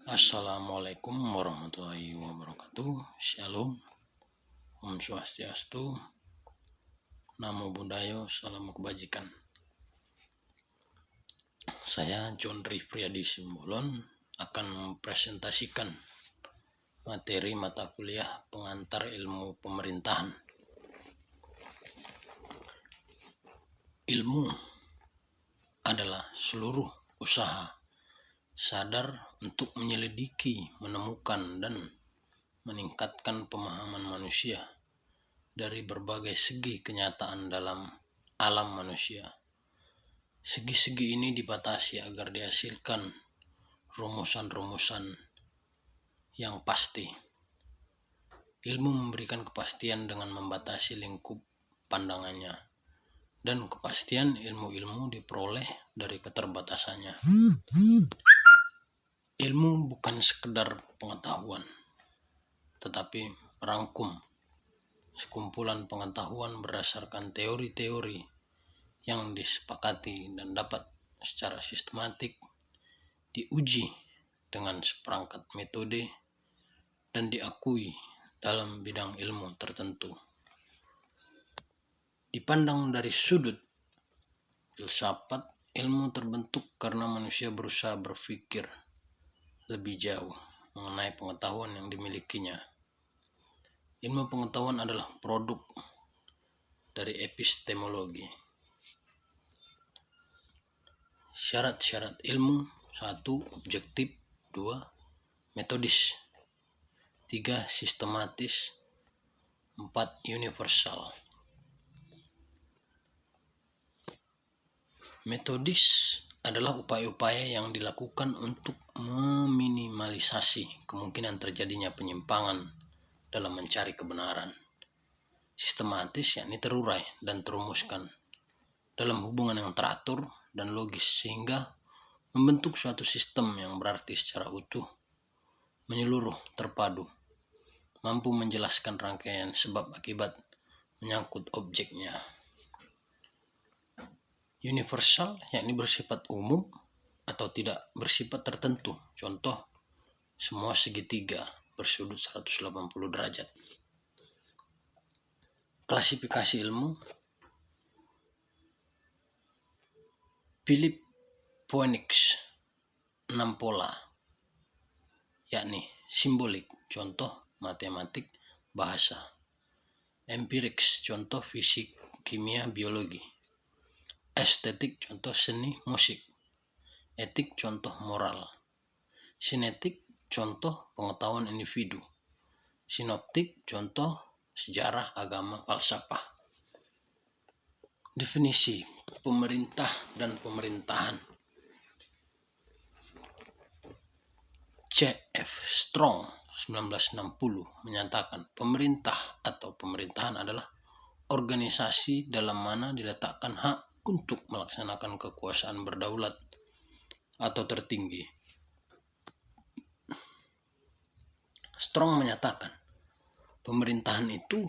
Assalamualaikum warahmatullahi wabarakatuh. Shalom, Om Swastiastu, Namo Buddhaya, Salam Kebajikan. Saya John Rifriyadi Simbolon akan mempresentasikan materi mata kuliah pengantar ilmu pemerintahan. Ilmu adalah seluruh usaha sadar untuk menyelidiki, menemukan, dan meningkatkan pemahaman manusia dari berbagai segi kenyataan dalam alam manusia. Segi-segi ini dibatasi agar dihasilkan rumusan-rumusan yang pasti. Ilmu memberikan kepastian dengan membatasi lingkup pandangannya, dan kepastian ilmu-ilmu diperoleh dari keterbatasannya. Ilmu bukan sekedar pengetahuan, tetapi merangkum sekumpulan pengetahuan berdasarkan teori-teori yang disepakati dan dapat secara sistematik diuji dengan seperangkat metode dan diakui dalam bidang ilmu tertentu. Dipandang dari sudut filsafat, ilmu terbentuk karena manusia berusaha berpikir lebih jauh mengenai pengetahuan yang dimilikinya. Ilmu pengetahuan adalah produk dari epistemologi. Syarat-syarat ilmu: 1. Objektif. 2. Metodis. 3. Sistematis. 4. Universal. Metodis adalah upaya-upaya yang dilakukan untuk meminimalisasi kemungkinan terjadinya penyimpangan dalam mencari kebenaran. Sistematis yakni terurai dan terumuskan dalam hubungan yang teratur dan logis sehingga membentuk suatu sistem yang berarti secara utuh, menyeluruh, terpadu, mampu menjelaskan rangkaian sebab akibat menyangkut objeknya. Universal yakni bersifat umum atau tidak bersifat tertentu. Contoh, semua segitiga bersudut 180 derajat. Klasifikasi ilmu: Philip Phoenix 6 pola, yakni simbolik, contoh matematik, bahasa; empirics, contoh fisik, kimia, biologi; estetik, contoh seni, musik; etik, contoh moral; sinetik, contoh pengetahuan individu; sinoptik, contoh sejarah, agama, falsafah. Definisi pemerintah dan pemerintahan. C.F. Strong 1960 menyatakan pemerintah atau pemerintahan adalah organisasi dalam mana diletakkan hak untuk melaksanakan kekuasaan berdaulat atau tertinggi. Strong menyatakan pemerintahan itu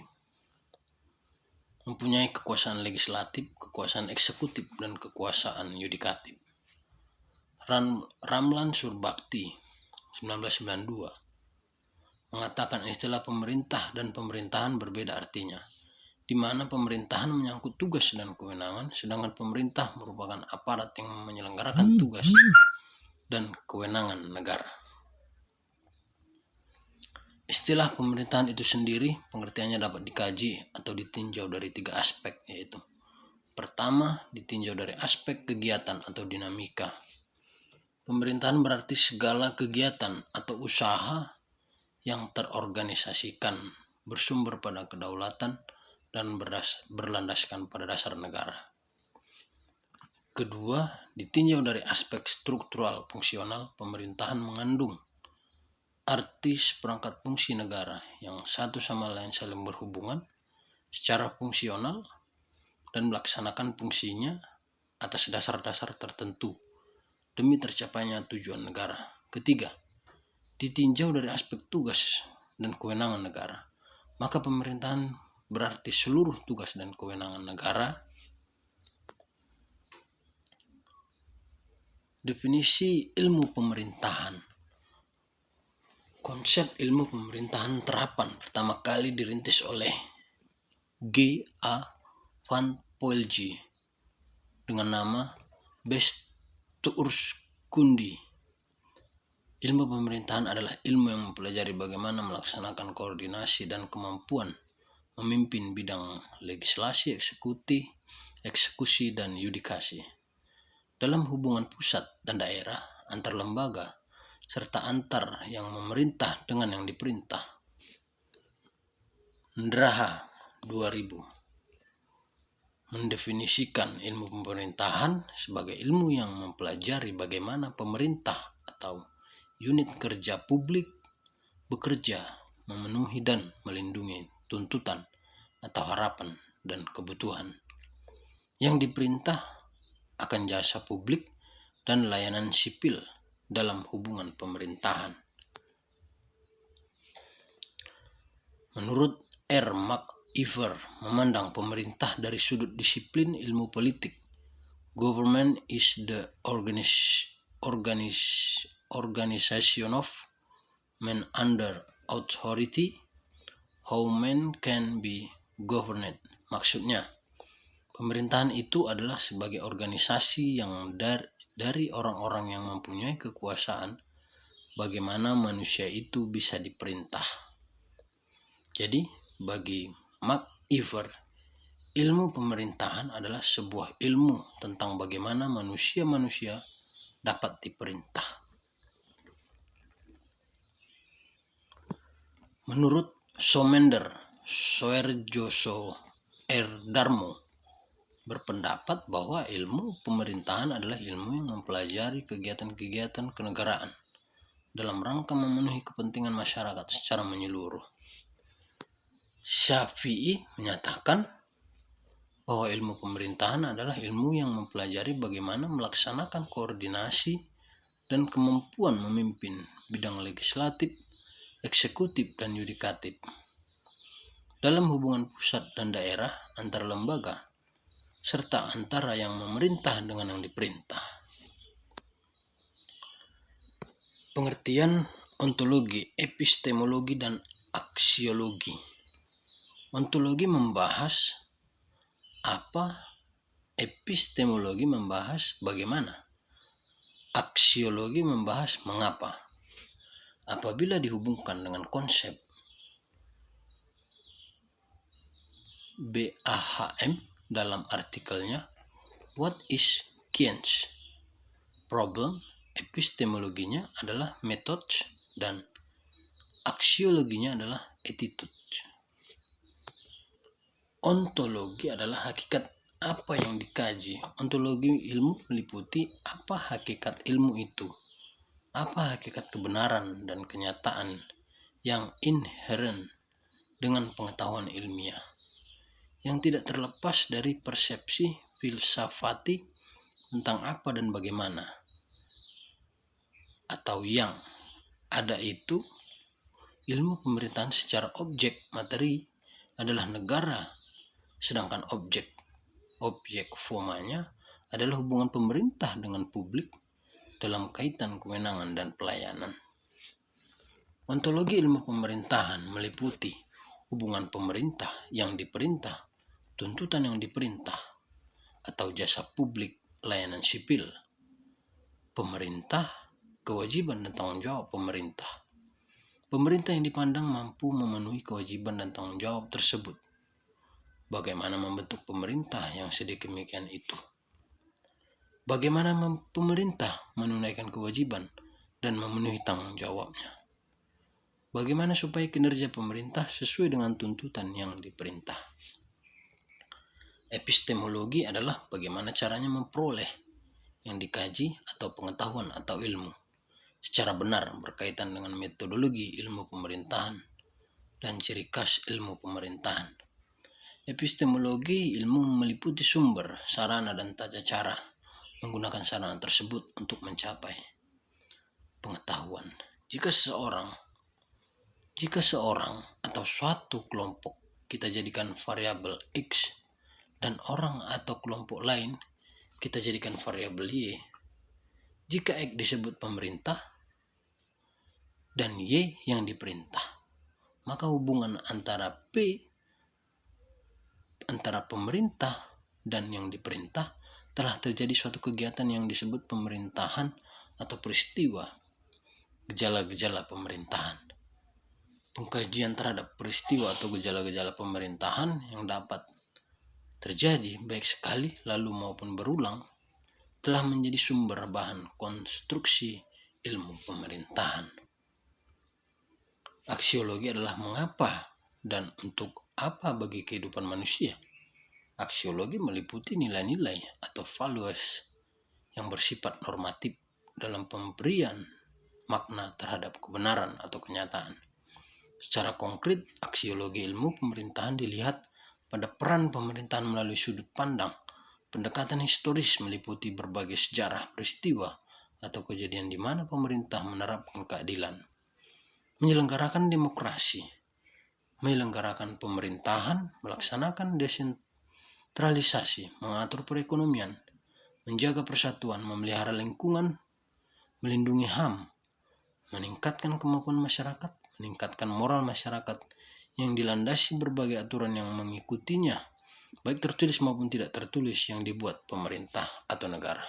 mempunyai kekuasaan legislatif, kekuasaan eksekutif, dan kekuasaan yudikatif. Ramlan Surbakti 1992 mengatakan istilah pemerintah dan pemerintahan berbeda artinya, di mana pemerintahan menyangkut tugas dan kewenangan, sedangkan pemerintah merupakan aparat yang menyelenggarakan tugas dan kewenangan negara. Istilah pemerintahan itu sendiri pengertiannya dapat dikaji atau ditinjau dari 3 aspek, yaitu: pertama, ditinjau dari aspek kegiatan atau dinamika. Pemerintahan berarti segala kegiatan atau usaha yang terorganisasikan, bersumber pada kedaulatan, dan berlandaskan pada dasar negara. Kedua, ditinjau dari aspek struktural fungsional. Pemerintahan mengandung arti seperangkat fungsi negara yang satu sama lain saling berhubungan secara fungsional dan melaksanakan fungsinya atas dasar-dasar tertentu demi tercapainya tujuan negara. Ketiga, ditinjau dari aspek tugas dan kewenangan negara. Maka pemerintahan berarti seluruh tugas dan kewenangan negara. Definisi ilmu pemerintahan. Konsep ilmu pemerintahan terapan pertama kali dirintis oleh G.A. van Poelje dengan nama Bestuurskunde. Ilmu pemerintahan adalah ilmu yang mempelajari bagaimana melaksanakan koordinasi dan kemampuan memimpin bidang legislasi, eksekusi, dan yudikasi dalam hubungan pusat dan daerah, antar lembaga, serta antar yang memerintah dengan yang diperintah. Ndraha 2000 mendefinisikan ilmu pemerintahan sebagai ilmu yang mempelajari bagaimana pemerintah atau unit kerja publik bekerja memenuhi dan melindungi tuntutan atau harapan dan kebutuhan yang diperintah akan jasa publik dan layanan sipil dalam hubungan pemerintahan. Menurut R. McIver, memandang pemerintah dari sudut disiplin ilmu politik. Government is the organization of men under authority. How men can be governed. Maksudnya, pemerintahan itu adalah sebagai organisasi yang dari orang-orang yang mempunyai kekuasaan, bagaimana manusia itu bisa diperintah. Jadi, bagi McIver, ilmu pemerintahan adalah sebuah ilmu tentang bagaimana manusia-manusia dapat diperintah. Menurut Soerjoso R. Darmo berpendapat bahwa ilmu pemerintahan adalah ilmu yang mempelajari kegiatan-kegiatan kenegaraan dalam rangka memenuhi kepentingan masyarakat secara menyeluruh. Syafi'i menyatakan bahwa ilmu pemerintahan adalah ilmu yang mempelajari bagaimana melaksanakan koordinasi dan kemampuan memimpin bidang legislatif, eksekutif, dan yudikatif dalam hubungan pusat dan daerah, antar lembaga, serta antara yang memerintah dengan yang diperintah. Pengertian ontologi, epistemologi, dan aksiologi. Ontologi membahas apa, epistemologi membahas bagaimana, aksiologi membahas mengapa. Apabila dihubungkan dengan konsep BAHM dalam artikelnya What is Science? Problem, epistemologinya adalah metode dan aksiologinya adalah attitude. Ontologi adalah hakikat apa yang dikaji. Ontologi ilmu meliputi apa hakikat ilmu itu, apa hakikat kebenaran dan kenyataan yang inheren dengan pengetahuan ilmiah, yang tidak terlepas dari persepsi filsafati tentang apa dan bagaimana, atau yang ada itu. Ilmu pemerintahan secara objek materi adalah negara, sedangkan objek formanya adalah hubungan pemerintah dengan publik dalam kaitan kewenangan dan pelayanan. Ontologi ilmu pemerintahan meliputi hubungan pemerintah yang diperintah, tuntutan yang diperintah, atau jasa publik, layanan sipil, pemerintah, kewajiban dan tanggung jawab pemerintah. Pemerintah yang dipandang mampu memenuhi kewajiban dan tanggung jawab tersebut. Bagaimana membentuk pemerintah yang sedemikian itu? Bagaimana pemerintah menunaikan kewajiban dan memenuhi tanggung jawabnya? Bagaimana supaya kinerja pemerintah sesuai dengan tuntutan yang diperintah? Epistemologi adalah bagaimana caranya memperoleh yang dikaji atau pengetahuan atau ilmu secara benar berkaitan dengan metodologi ilmu pemerintahan dan ciri khas ilmu pemerintahan. Epistemologi ilmu meliputi sumber, sarana, dan tata cara menggunakan sarana tersebut untuk mencapai pengetahuan. Jika seorang atau suatu kelompok kita jadikan variabel X dan orang atau kelompok lain kita jadikan variabel Y. Jika X disebut pemerintah, dan Y yang diperintah. Maka hubungan antara antara pemerintah dan yang diperintah telah terjadi suatu kegiatan yang disebut pemerintahan atau peristiwa gejala-gejala pemerintahan. Pengkajian terhadap peristiwa atau gejala-gejala pemerintahan yang dapat terjadi baik sekali lalu maupun berulang telah menjadi sumber bahan konstruksi ilmu pemerintahan. Aksiologi adalah mengapa dan untuk apa bagi kehidupan manusia. Aksiologi meliputi nilai-nilai atau values yang bersifat normatif dalam pemberian makna terhadap kebenaran atau kenyataan. Secara konkret, aksiologi ilmu pemerintahan dilihat pada peran pemerintahan melalui sudut pandang. Pendekatan historis meliputi berbagai sejarah, peristiwa, atau kejadian di mana pemerintah menerapkan keadilan, menyelenggarakan demokrasi, menyelenggarakan pemerintahan, melaksanakan desentralisasi, mengatur perekonomian, menjaga persatuan, memelihara lingkungan, melindungi HAM, meningkatkan kemampuan masyarakat, meningkatkan moral masyarakat yang dilandasi berbagai aturan yang mengikutinya, baik tertulis maupun tidak tertulis yang dibuat pemerintah atau negara.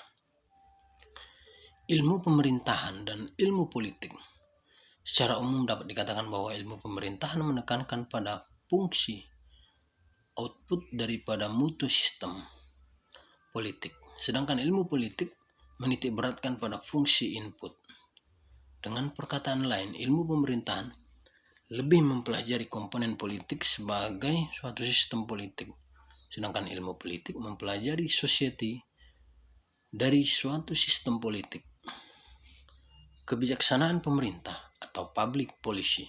Ilmu pemerintahan dan ilmu politik. Secara umum dapat dikatakan bahwa ilmu pemerintahan menekankan pada fungsi output daripada mutu sistem politik, sedangkan ilmu politik menitik beratkan pada fungsi input. Dengan perkataan lain, ilmu pemerintahan lebih mempelajari komponen politik sebagai suatu sistem politik, sedangkan ilmu politik mempelajari society dari suatu sistem politik. Kebijaksanaan pemerintah atau public policy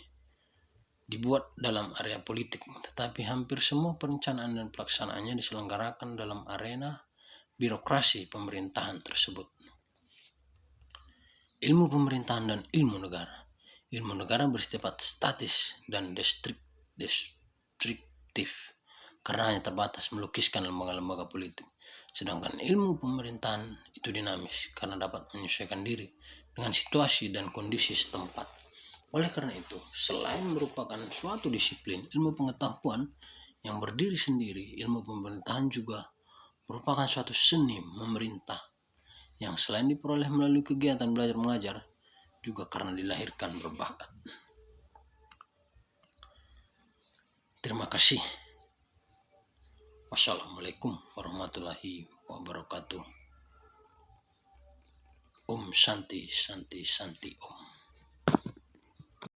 dibuat dalam area politik, tetapi hampir semua perencanaan dan pelaksanaannya diselenggarakan dalam arena birokrasi pemerintahan tersebut. Ilmu pemerintahan dan ilmu negara. Ilmu negara bersifat statis dan deskriptif karena hanya terbatas melukiskan lembaga-lembaga politik. Sedangkan ilmu pemerintahan itu dinamis karena dapat menyesuaikan diri dengan situasi dan kondisi setempat. Oleh karena itu, selain merupakan suatu disiplin ilmu pengetahuan yang berdiri sendiri, ilmu pemerintahan juga merupakan suatu seni memerintah yang selain diperoleh melalui kegiatan belajar mengajar, juga karena dilahirkan berbakat. Terima kasih. Wassalamualaikum warahmatullahi wabarakatuh. Om Santi Santi Santi Om.